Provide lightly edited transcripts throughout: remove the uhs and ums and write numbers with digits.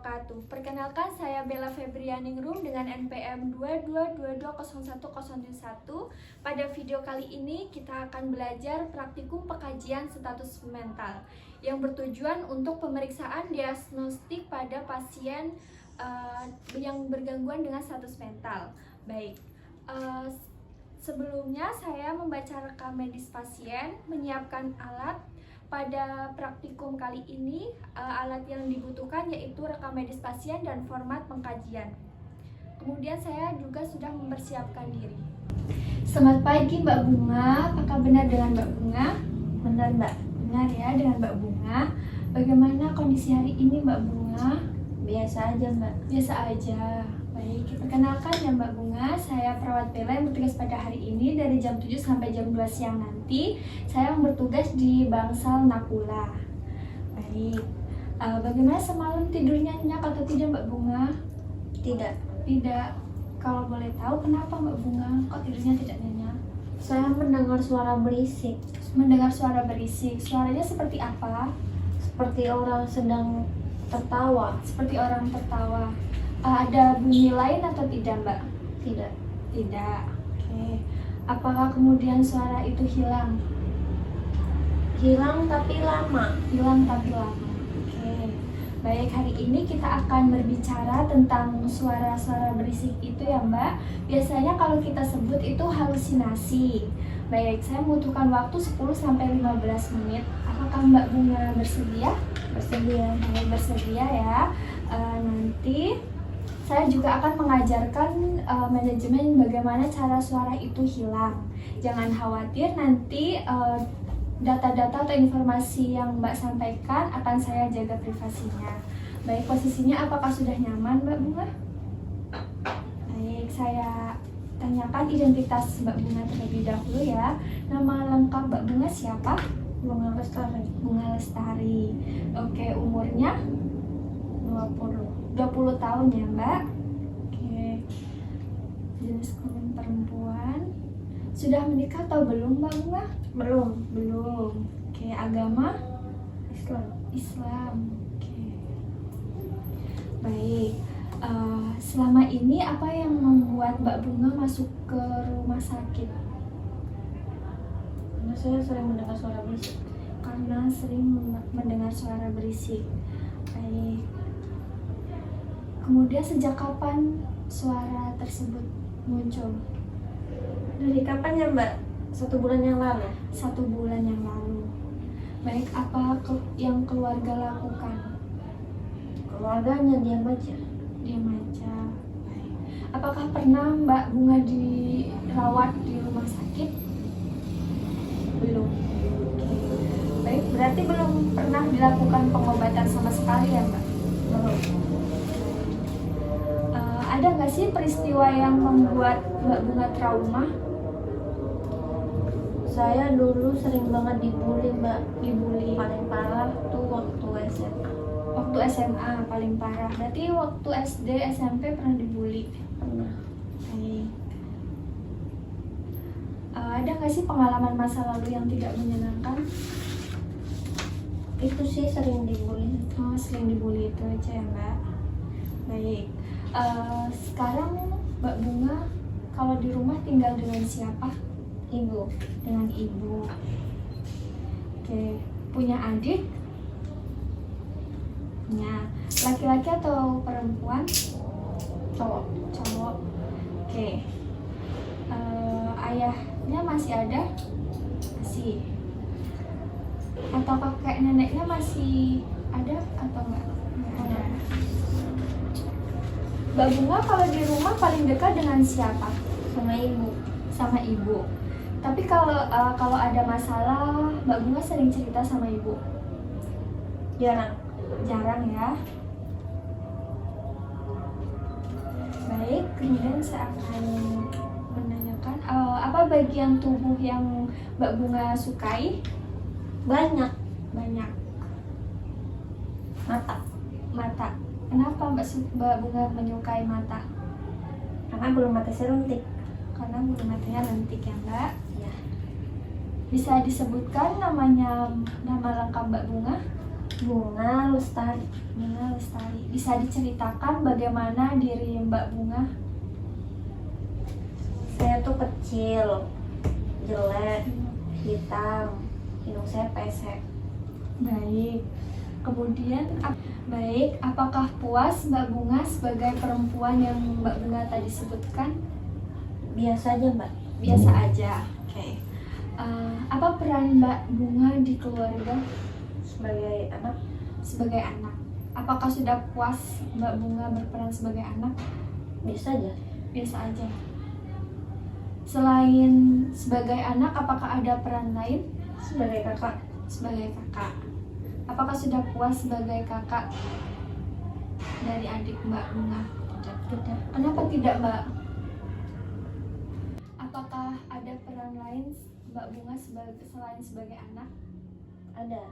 wabarakatuh. Perkenalkan, saya Bella Febrianingrum dengan NPM 22220101. Pada video kali ini kita akan belajar praktikum pekajian status mental yang bertujuan untuk pemeriksaan diagnostik pada pasien yang bergangguan dengan status mental. Baik, sebelumnya saya membaca rekam medis pasien, menyiapkan alat. Pada praktikum kali ini, alat yang dibutuhkan yaitu rekam medis pasien dan format pengkajian. Kemudian saya juga sudah mempersiapkan diri. Selamat pagi Mbak Bunga, apakah benar dengan Mbak Bunga? Benar Mbak. Benar ya dengan Mbak Bunga. Bagaimana kondisi hari ini Mbak Bunga? Biasa aja Mbak. Biasa aja. Baik, perkenalkan ya Mbak Bunga, saya perawat Bella yang bertugas pada hari ini dari jam 7 sampai jam 2 siang nanti. Saya bertugas di Bangsal Nakula. Baik, bagaimana semalam tidurnya nyenyak atau tidak Mbak Bunga? Tidak. Tidak. Kalau boleh tahu kenapa Mbak Bunga kok tidurnya tidak nyenyak? Saya mendengar suara berisik. Mendengar suara berisik. Suaranya seperti apa? Seperti orang sedang tertawa. Seperti orang tertawa. Ada bunyi lain atau tidak Mbak? Tidak. Tidak. Oke. Apakah kemudian suara itu hilang? Hilang tapi lama. Hilang tapi lama. Oke. Baik, hari ini kita akan berbicara tentang suara-suara berisik itu ya Mbak. Biasanya kalau kita sebut itu halusinasi. Baik, saya membutuhkan waktu 10-15 menit. Apakah Mbak Bunga bersedia? Bersedia. Baik, bersedia ya. Nanti saya juga akan mengajarkan manajemen bagaimana cara suara itu hilang. Jangan khawatir, nanti data-data atau informasi yang Mbak sampaikan akan saya jaga privasinya. Baik, posisinya apakah sudah nyaman Mbak Bunga? Baik, saya tanyakan identitas Mbak Bunga terlebih dahulu ya. Nama lengkap Mbak Bunga siapa? Bunga Lestari. Bunga Lestari. Oke, umurnya? 20 tahun ya Mbak. Oke. Jenis kelamin perempuan. Sudah menikah atau belum Mbak Bunga? Belum. Belum. Oke, agama? Islam. Islam. Oke. Baik. Selama ini apa yang membuat Mbak Bunga masuk ke rumah sakit? Karena saya sering mendengar suara berisik. Karena sering mendengar suara berisik. Baik. Kemudian sejak kapan suara tersebut muncul? Dari kapan ya Mbak? 1 bulan yang lalu. 1 bulan yang lalu. Baik, apa yang keluarga lakukan? Keluarganya diam aja. Diam aja. Baik. Apakah pernah Mbak Bunga dirawat di rumah sakit? Belum. Oke. Baik, berarti belum pernah dilakukan pengobatan sama sekali ya Mbak? Belum. Ada nggak sih peristiwa yang membuat Mbak Bunga trauma? Saya dulu sering banget dibully Mbak. Dibully. Paling parah tuh waktu SMA. Waktu SMA paling parah. Berarti waktu SD, SMP pernah dibully? Pernah. Baik. Ada nggak sih pengalaman masa lalu yang tidak menyenangkan? Itu sih sering dibully. Oh, sering dibully itu aja ya Mbak. Baik. Sekarang Mbak Bunga kalau di rumah tinggal dengan siapa? Ibu. Dengan ibu. Oke. Punya adik? Punya. Laki-laki atau perempuan? Cowok. Cowok. Oke. Ayahnya masih ada? Masih. Atau kakek neneknya masih ada atau enggak? Ada. Mbak Bunga kalau di rumah paling dekat dengan siapa? Sama ibu. Sama ibu. Tapi kalau ada masalah, Mbak Bunga sering cerita sama ibu? Jarang. Jarang ya. Baik, kemudian saya akan menanyakan apa bagian tubuh yang Mbak Bunga sukai? Banyak. Banyak. Mata. Mata. Kenapa Mbak Bunga menyukai mata? Karena belum mata seruntik. Karena bulu matanya lentik ya Mbak. Ya. Bisa disebutkan nama lengkap Mbak Bunga? Bunga Lestari. Bunga Lestari. Bisa diceritakan bagaimana diri Mbak Bunga? Saya tuh kecil, jelek, hitam, hidung saya pesek. Baik. Kemudian, baik, apakah puas Mbak Bunga sebagai perempuan yang Mbak Bunga tadi sebutkan? Biasa aja Mbak. Biasa aja. Oke. Apa peran Mbak Bunga di keluarga Sebagai anak, sebagai anak? Apakah sudah puas Mbak Bunga berperan sebagai anak? biasa aja. Biasa aja. Selain sebagai anak, apakah ada peran lain? Sebagai kakak, Sebagai kakak. Apakah sudah puas sebagai kakak dari adik Mbak Bunga? tidak. Kenapa tidak, Mbak? Apakah ada peran lain Mbak Bunga selain sebagai anak? Ada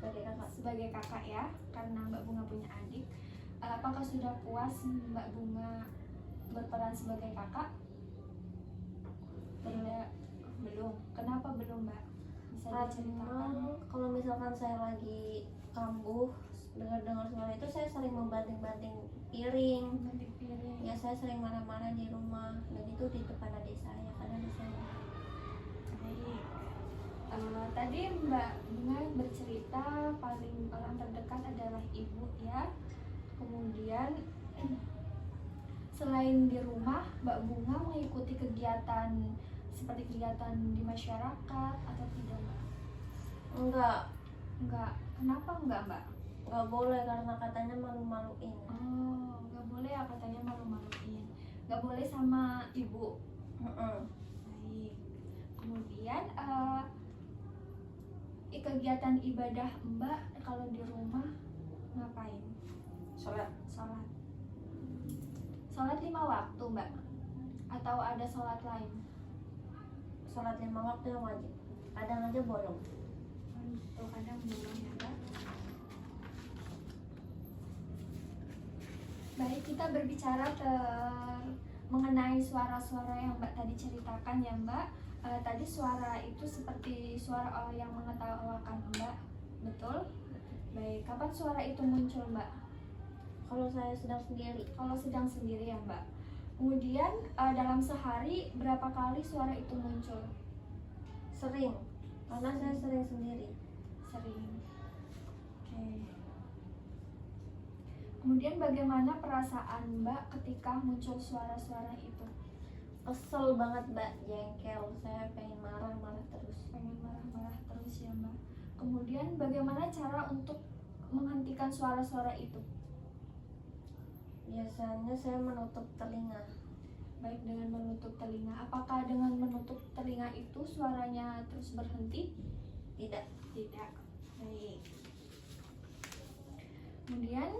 sebagai kakak. Sebagai kakak ya, karena Mbak Bunga punya adik. Apakah sudah puas Mbak Bunga berperan sebagai kakak? Tidak, belum. Kenapa belum, Mbak? Bisa diceritakan? Karena kalau misalkan saya lagi kambuh dengar suara itu, saya sering membanting-banting piring. Banting piring. Ya, saya sering marah-marah di rumah, dan itu di depan adik saya, karena adik saya. Baik. Tadi Mbak Bunga bercerita paling orang terdekat adalah ibu ya. Kemudian selain di rumah, Mbak Bunga mengikuti kegiatan seperti kegiatan di masyarakat atau tidak, Mbak? Enggak. Kenapa enggak, Mbak? Nggak boleh karena katanya malu-maluin. Oh, enggak boleh ya, katanya malu-maluin. Enggak boleh sama ibu. Baik. Kemudian kegiatan ibadah Mbak kalau di rumah ngapain? Sholat. Sholat 5 waktu, Mbak? Atau ada sholat lain? Sholat 5 waktu yang wajib. Kadang aja bolong. Tuh, kadang belum ya, Mbak. Baik, kita berbicara mengenai suara-suara yang Mbak tadi ceritakan ya, Mbak. Tadi suara itu seperti suara orang yang mengetawakan Mbak, betul? Baik, kapan suara itu muncul, Mbak? Kalau saya sedang sendiri, Kalau sedang sendiri ya, Mbak. Kemudian dalam sehari berapa kali suara itu muncul? sering. Karena saya sering sendiri. Sering. Oke. Kemudian bagaimana perasaan Mbak ketika muncul suara-suara itu? Kesel banget Mbak, jengkel. Saya pengen marah-marah terus. Pengen marah-marah terus ya, Mbak. Kemudian bagaimana cara untuk menghentikan suara-suara itu? Biasanya saya menutup telinga. Baik, dengan menutup telinga. Apakah dengan menutup telinga itu suaranya terus berhenti? Tidak. Tidak. Baik. Kemudian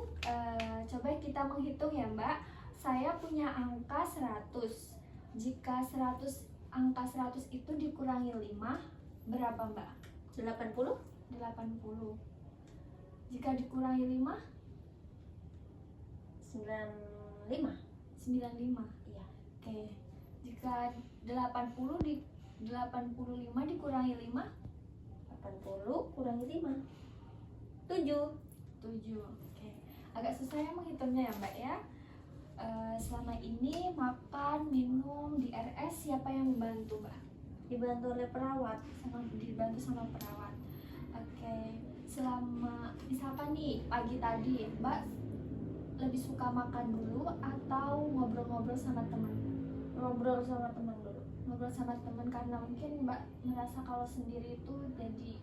coba kita menghitung ya, Mbak. Saya punya angka 100. Jika angka 100 itu dikurangi 5, berapa, Mbak? 80? 80. Jika dikurangi 5, 95. 95. Iya. Oke. Jika 85 dikurangi 5, 80 kurangi 5. 7. 7. Oke. Agak susah ya menghitungnya ya, Mbak ya. Selama ini makan, minum di RS siapa yang membantu, Mbak? Dibantu oleh perawat. Dibantu sama perawat. Oke. Selama misalkan nih pagi tadi, Mbak lebih suka makan dulu atau ngobrol-ngobrol sama teman? Ngobrol sama teman dulu. Ngobrol sama teman karena mungkin Mbak merasa kalau sendiri itu jadi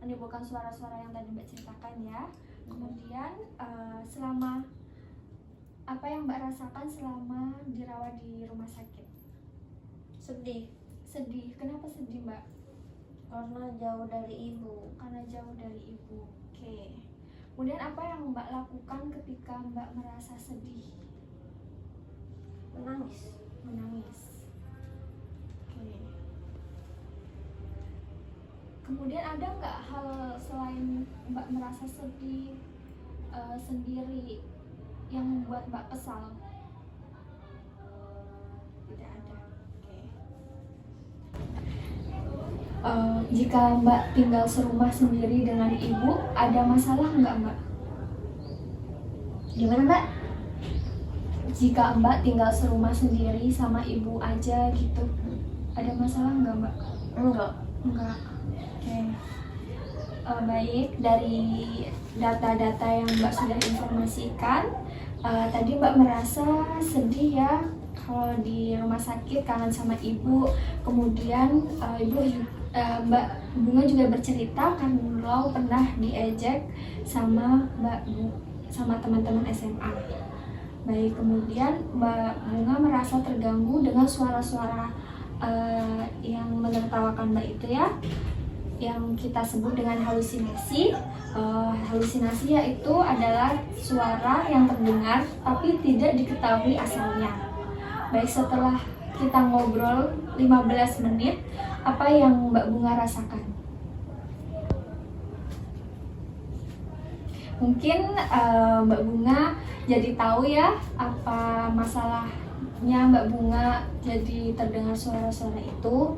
menimbulkan suara-suara yang tadi Mbak ceritakan ya. Kemudian selama apa yang Mbak rasakan selama dirawat di rumah sakit? Sedih. Sedih. Kenapa sedih, Mbak? Karena jauh dari ibu. Karena jauh dari ibu. Oke. Kemudian apa yang Mbak lakukan ketika Mbak merasa sedih? Menangis. Menangis. Oke. Kemudian ada nggak hal selain Mbak merasa sedih sendiri yang membuat Mbak kesal? Tidak ada. Oke. Jika Mbak tinggal serumah sendiri dengan ibu, ada masalah nggak Mbak? Gimana Mbak? Jika Mbak tinggal serumah sendiri sama ibu aja gitu, ada masalah nggak Mbak? Enggak. Enggak. Oke. Baik, dari data-data yang Mbak sudah informasikan, tadi Mbak merasa sedih ya kalau di rumah sakit kangen sama ibu. Kemudian Mbak Bunga juga bercerita kalau pernah diejek sama sama teman-teman SMA. Baik, kemudian Mbak Bunga merasa terganggu dengan suara-suara yang menertawakan Mbak itu ya, yang kita sebut dengan halusinasi. Halusinasi yaitu adalah suara yang terdengar tapi tidak diketahui asalnya. Baik, setelah kita ngobrol 15 menit, apa yang Mbak Bunga rasakan? Mungkin Mbak Bunga jadi tahu ya apa masalahnya Mbak Bunga jadi terdengar suara-suara itu.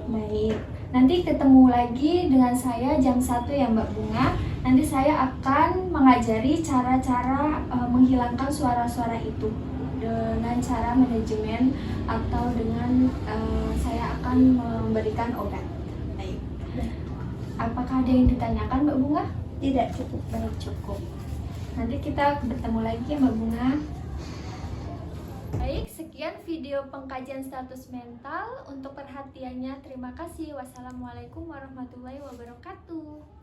Baik, nanti ketemu lagi dengan saya jam 1 ya Mbak Bunga. Nanti saya akan mengajari cara-cara menghilangkan suara-suara itu dengan cara manajemen atau dengan saya akan memberikan obat. Baik. Apakah ada yang ditanyakan Mbak Bunga? Tidak, cukup. Baik, cukup. Nanti kita bertemu lagi ya Mbak Bunga. Baik, sekian video pengkajian status mental. Untuk perhatiannya terima kasih. Wassalamualaikum warahmatullahi wabarakatuh.